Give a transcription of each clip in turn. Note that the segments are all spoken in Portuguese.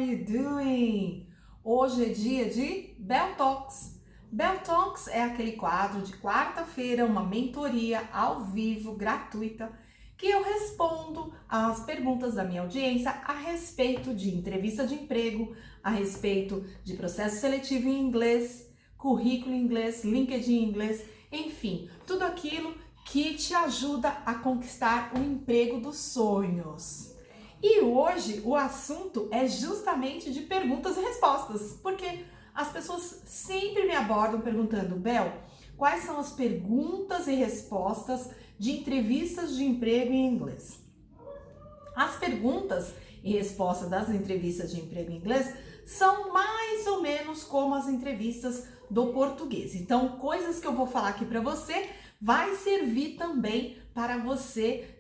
you doing? Hoje é dia de Bell Talks. Bell Talks é aquele quadro de quarta-feira, uma mentoria ao vivo, gratuita, que eu respondo às perguntas da minha audiência a respeito de entrevista de emprego, a respeito de processo seletivo em inglês, currículo em inglês, LinkedIn em inglês, enfim, tudo aquilo que te ajuda a conquistar o emprego dos sonhos. E hoje o assunto é justamente de perguntas e respostas, porque as pessoas sempre me abordam perguntando: Bel, quais são as perguntas e respostas de entrevistas de emprego em inglês? As perguntas e respostas das entrevistas de emprego em inglês são mais ou menos como as entrevistas do português. Então, coisas que eu vou falar aqui para você vai servir também para você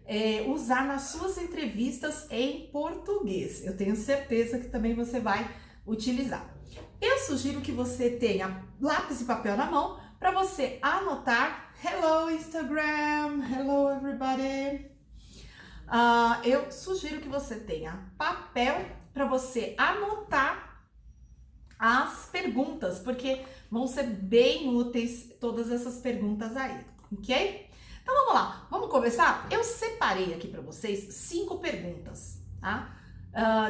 usar nas suas entrevistas em português. Eu tenho certeza que também você vai utilizar. Eu sugiro que você tenha lápis e papel na mão para você anotar. Hello Instagram, hello everybody. Eu sugiro que você tenha papel para você anotar as perguntas, porque vão ser bem úteis todas essas perguntas aí, ok? Então vamos lá, vamos começar? Eu separei aqui para vocês 5 perguntas, tá?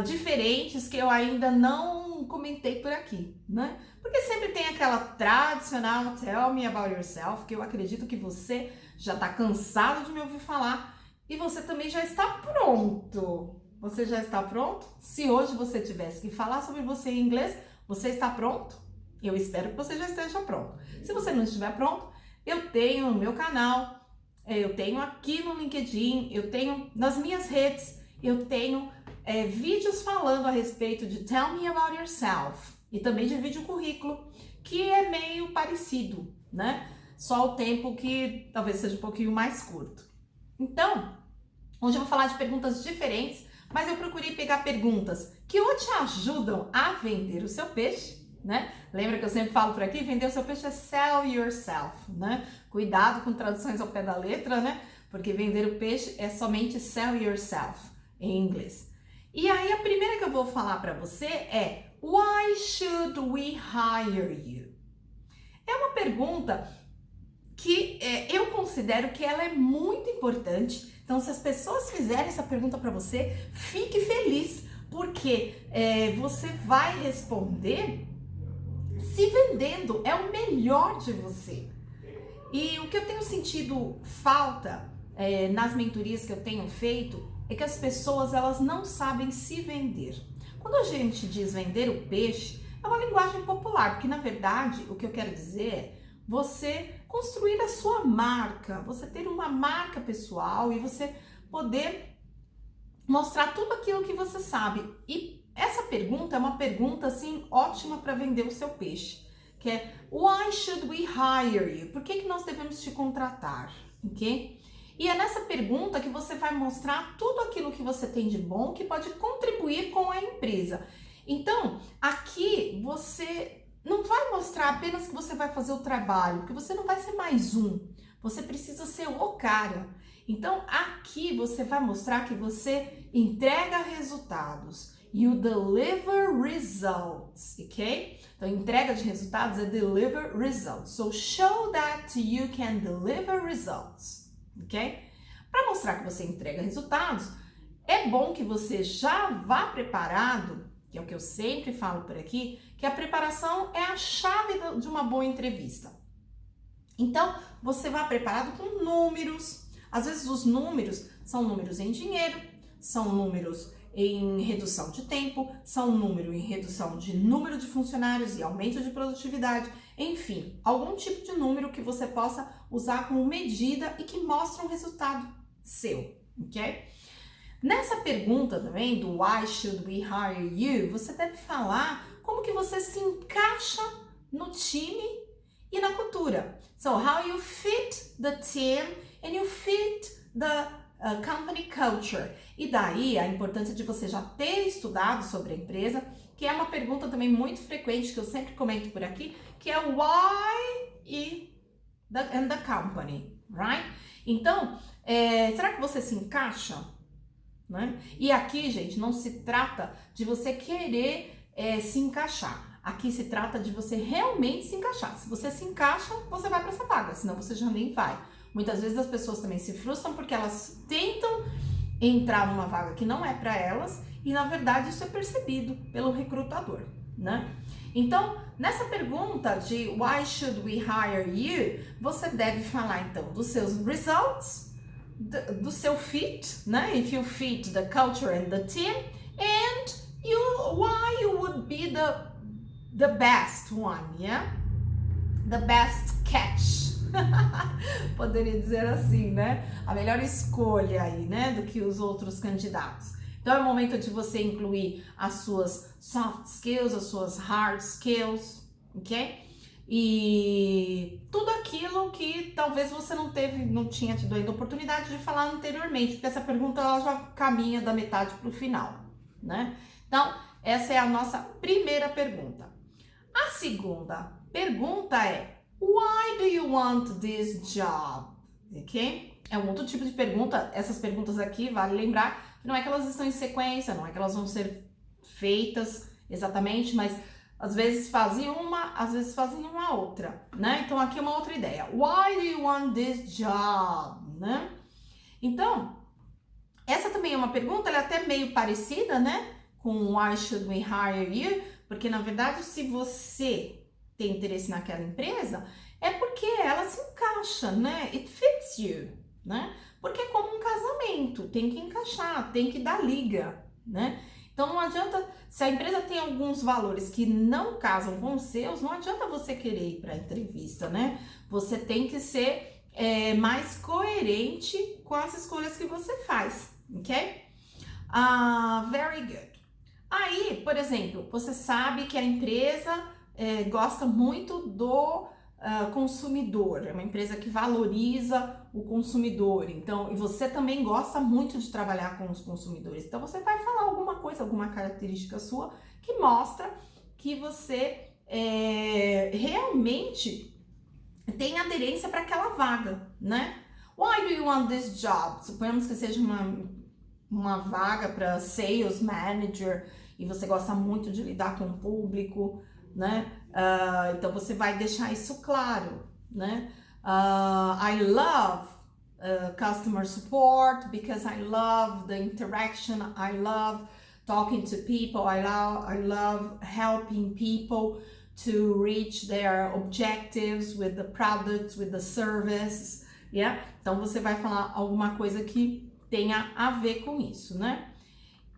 Diferentes que eu ainda não comentei por aqui, né? Porque sempre tem aquela tradicional Tell me about yourself, que eu acredito que você já está cansado de me ouvir falar e você também já está pronto. Você já está pronto? Se hoje você tivesse que falar sobre você em inglês, você está pronto? Eu espero que você já esteja pronto. Se você não estiver pronto, eu tenho no meu canal, eu tenho aqui no LinkedIn, eu tenho nas minhas redes, eu tenho vídeos falando a respeito de Tell me about yourself e também de vídeo currículo, que é meio parecido, né? Só o tempo que talvez seja um pouquinho mais curto. Então, hoje eu vou falar de perguntas diferentes, mas eu procurei pegar perguntas que ou te ajudam a vender o seu peixe, né? Lembra que eu sempre falo por aqui? Vender o seu peixe é sell yourself, né? Cuidado com traduções ao pé da letra, né? Porque vender o peixe é somente sell yourself em inglês. E aí a primeira que eu vou falar para você é: Why should we hire you? É uma pergunta que eu considero que ela é muito importante. Então, se as pessoas fizerem essa pergunta para você, fique feliz, porque você vai responder se vendendo, é o melhor de você. E o que eu tenho sentido falta nas mentorias que eu tenho feito é que as pessoas elas não sabem se vender. Quando a gente diz vender o peixe, é uma linguagem popular, porque na verdade o que eu quero dizer é você construir a sua marca, você ter uma marca pessoal e você poder mostrar tudo aquilo que você sabe. E essa pergunta é uma pergunta assim ótima para vender o seu peixe, que é Why should we hire you? Por que nós devemos te contratar? Ok? E é nessa pergunta que você vai mostrar tudo aquilo que você tem de bom que pode contribuir com a empresa. Então, aqui você não vai mostrar apenas que você vai fazer o trabalho, porque você não vai ser mais um. Você precisa ser o cara. Então, aqui você vai mostrar que você entrega resultados. You deliver results, ok? Então, entrega de resultados é deliver results. So, show that you can deliver results, ok? Para mostrar que você entrega resultados, é bom que você já vá preparado, que é o que eu sempre falo por aqui, que a preparação é a chave de uma boa entrevista. Então, você vai preparado com números. Às vezes os números são números em dinheiro, são números em redução de tempo, são número em redução de número de funcionários e aumento de produtividade, enfim, algum tipo de número que você possa usar como medida e que mostre um resultado seu, ok? Nessa pergunta também do Why should we hire you, você deve falar como que você se encaixa no time e na cultura. So, how you fit the team and you fit the company culture. E daí a importância de você já ter estudado sobre a empresa, que é uma pergunta também muito frequente que eu sempre comento por aqui, que é o why and the company, right? Então, será que você se encaixa? né? E aqui, gente, não se trata de você querer se encaixar. Aqui se trata de você realmente se encaixar. Se você se encaixa, você vai para essa vaga, senão você já nem vai. Muitas vezes as pessoas também se frustram porque elas tentam entrar numa vaga que não é para elas e, na verdade, isso é percebido pelo recrutador, né? Então, nessa pergunta de why should we hire you, você deve falar, então, dos seus results, do seu fit, né? If you fit the culture and the team, and why you would be the best one, yeah? The best catch. Poderia dizer assim, né? A melhor escolha aí, né? Do que os outros candidatos. Então é o momento de você incluir as suas soft skills, as suas hard skills, ok? E tudo aquilo que talvez você não tinha tido ainda oportunidade de falar anteriormente, porque essa pergunta ela já caminha da metade para o final, né? Então, essa é a nossa primeira pergunta. A segunda pergunta é: why do you want this job? Ok? É um outro tipo de pergunta. Essas perguntas aqui, vale lembrar, que não é que elas estão em sequência, não é que elas vão ser feitas exatamente, mas às vezes fazem uma, às vezes fazem uma outra, né? Então aqui é uma outra ideia. Why do you want this job? Né? Então, essa também é uma pergunta, ela é até meio parecida, né? Com why should we hire you? Porque na verdade, se você tem interesse naquela empresa, é porque ela se encaixa, né? It fits you, né? Porque é como um casamento, tem que encaixar, tem que dar liga, né? Então não adianta, se a empresa tem alguns valores que não casam com os seus, não adianta você querer ir para a entrevista, né? Você tem que ser mais coerente com as escolhas que você faz, ok? Very good. Aí, por exemplo, você sabe que a empresa gosta muito do consumidor, é uma empresa que valoriza o consumidor, então, e você também gosta muito de trabalhar com os consumidores, então você vai falar alguma coisa, alguma característica sua que mostra que você realmente tem aderência para aquela vaga, né? Why do you want this job? Suponhamos que seja uma vaga para sales manager e você gosta muito de lidar com o público, né? Então você vai deixar isso claro, né? I love customer support because I love the interaction, I love talking to people, I love helping people to reach their objectives with the products, with the service, yeah? Então você vai falar alguma coisa que tenha a ver com isso, né?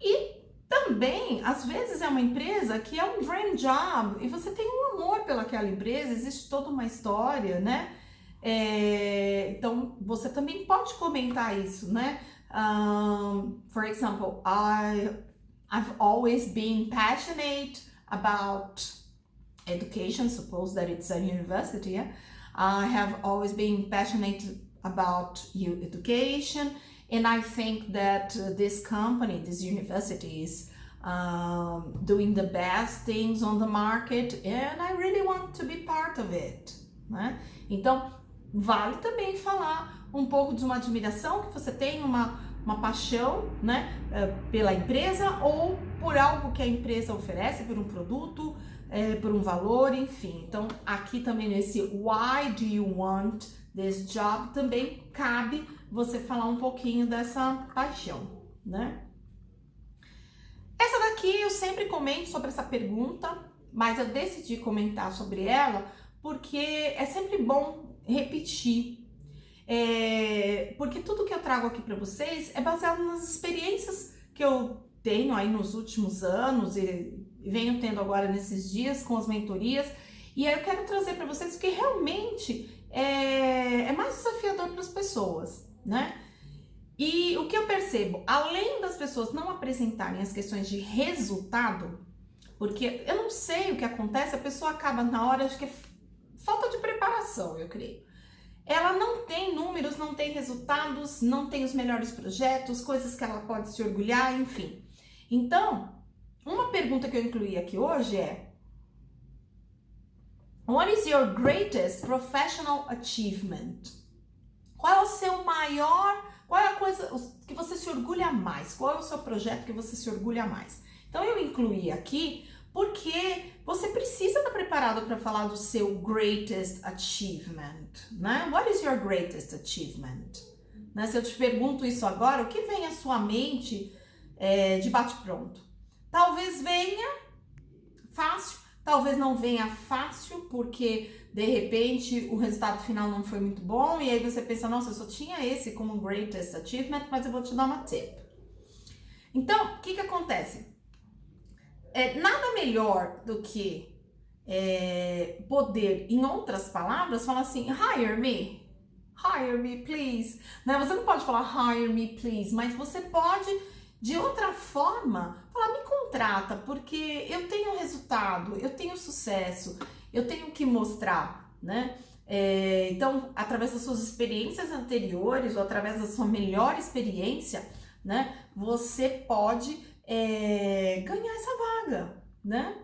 E também, às vezes é uma empresa que é um dream job e você tem um amor pelaquela empresa, existe toda uma história, né? Então, você também pode comentar isso, né? For example, I've always been passionate about education, suppose that it's a university, yeah? I have always been passionate about education, and I think that this company, this university is doing the best things on the market, and I really want to be part of it, né? Então, vale também falar um pouco de uma admiração que você tem, uma paixão, né, pela empresa ou por algo que a empresa oferece, por um produto, por um valor, enfim. Então, aqui também nesse why do you want this job também cabe você falar um pouquinho dessa paixão, né? Essa daqui eu sempre comento sobre essa pergunta, mas eu decidi comentar sobre ela porque é sempre bom repetir. Porque tudo que eu trago aqui para vocês é baseado nas experiências que eu tenho aí nos últimos anos e venho tendo agora nesses dias com as mentorias, e aí eu quero trazer para vocês que realmente é mais desafiador para as pessoas, né? E o que eu percebo, além das pessoas não apresentarem as questões de resultado, porque eu não sei o que acontece, a pessoa acaba na hora, acho que é falta de preparação, eu creio. Ela não tem números, não tem resultados, não tem os melhores projetos, coisas que ela pode se orgulhar, enfim. Então, uma pergunta que eu incluí aqui hoje é: what is your greatest professional achievement? Qual é a coisa que você se orgulha mais? Qual é o seu projeto que você se orgulha mais? Então eu incluí aqui porque você precisa estar preparado para falar do seu greatest achievement, né? What is your greatest achievement? Né? Se eu te pergunto isso agora, o que vem à sua mente de bate-pronto? Talvez venha fácil, talvez não venha fácil, porque de repente o resultado final não foi muito bom, e aí você pensa, nossa, eu só tinha esse como greatest achievement, mas eu vou te dar uma tip. Então, o que acontece? Nada melhor do que poder, em outras palavras, falar assim, hire me, please. Né? Você não pode falar hire me, please, mas você pode, de outra forma, falar, me contrata, porque eu tenho resultado, eu tenho sucesso, eu tenho que mostrar, né? Então, através das suas experiências anteriores ou através da sua melhor experiência, né? Você pode ganhar essa vaga, né?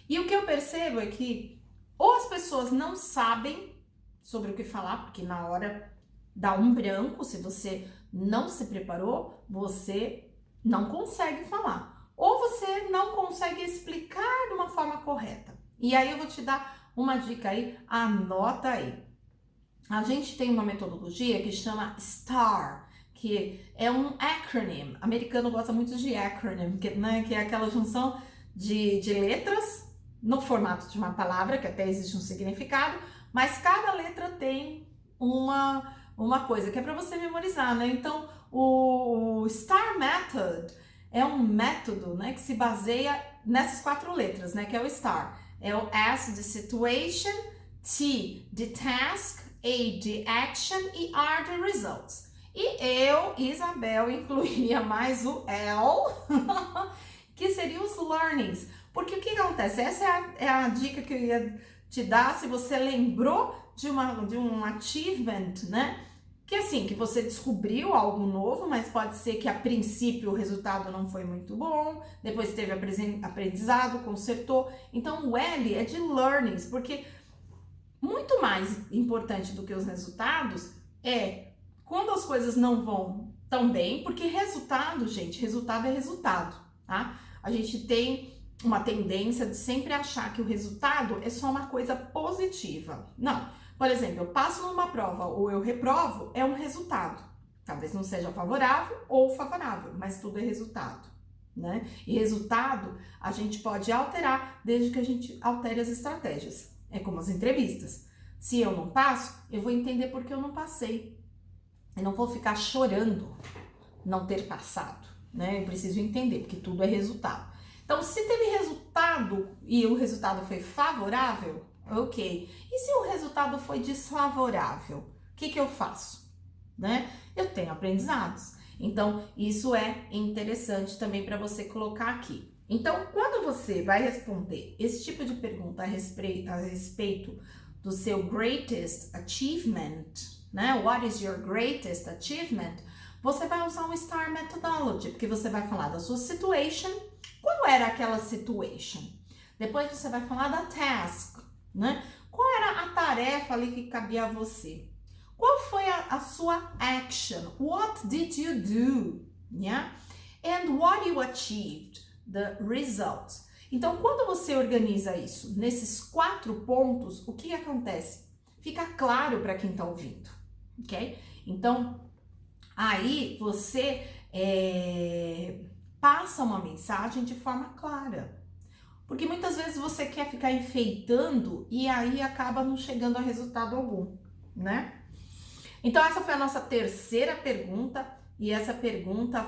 E o que eu percebo é que ou as pessoas não sabem sobre o que falar, porque na hora dá um branco, se você não se preparou, você não consegue falar. Ou você não consegue explicar de uma forma correta. E aí eu vou te dar uma dica aí, anota aí. A gente tem uma metodologia que chama STAR, que é um acronym. O americano gosta muito de acronym, que é aquela junção de letras no formato de uma palavra, que até existe um significado, mas cada letra tem uma coisa que é para você memorizar, né? Então, o STAR Method é um método, né, que se baseia nessas 4 letras, né, que é o STAR. É o S de situation, T de task, A de action e R de results. E eu, Isabel, incluiria mais o L, que seria os learnings. Porque o que acontece? Essa é a dica que eu ia te dar, se você lembrou de um achievement, né? Que assim, que você descobriu algo novo, mas pode ser que a princípio o resultado não foi muito bom, depois teve aprendizado, consertou. Então o L é de learnings, porque muito mais importante do que os resultados é quando as coisas não vão tão bem, porque resultado, gente, resultado é resultado, tá? A gente tem uma tendência de sempre achar que o resultado é só uma coisa positiva. Não. Por exemplo, eu passo numa prova ou eu reprovo, é um resultado. Talvez não seja favorável ou favorável, mas tudo é resultado, né? E resultado a gente pode alterar desde que a gente altere as estratégias. É como as entrevistas. Se eu não passo, eu vou entender por que eu não passei. Eu não vou ficar chorando não ter passado, né? Eu preciso entender, porque tudo é resultado. Então, se teve resultado e o resultado foi favorável, ok. E se o resultado foi desfavorável, o que eu faço? Né? Eu tenho aprendizados. Então, isso é interessante também para você colocar aqui. Então, quando você vai responder esse tipo de pergunta a respeito do seu greatest achievement, né? What is your greatest achievement? Você vai usar um STAR methodology, porque você vai falar da sua situation. Qual era aquela situation? Depois você vai falar da task, né? Qual era a tarefa ali que cabia a você? Qual foi a sua action? What did you do? Yeah? And what you achieved? The results. Então, quando você organiza isso nesses 4 pontos, o que acontece? Fica claro para quem está ouvindo, ok? Então, aí você passa uma mensagem de forma clara. Porque muitas vezes você quer ficar enfeitando e aí acaba não chegando a resultado algum, né? Então, essa foi a nossa terceira pergunta, e essa pergunta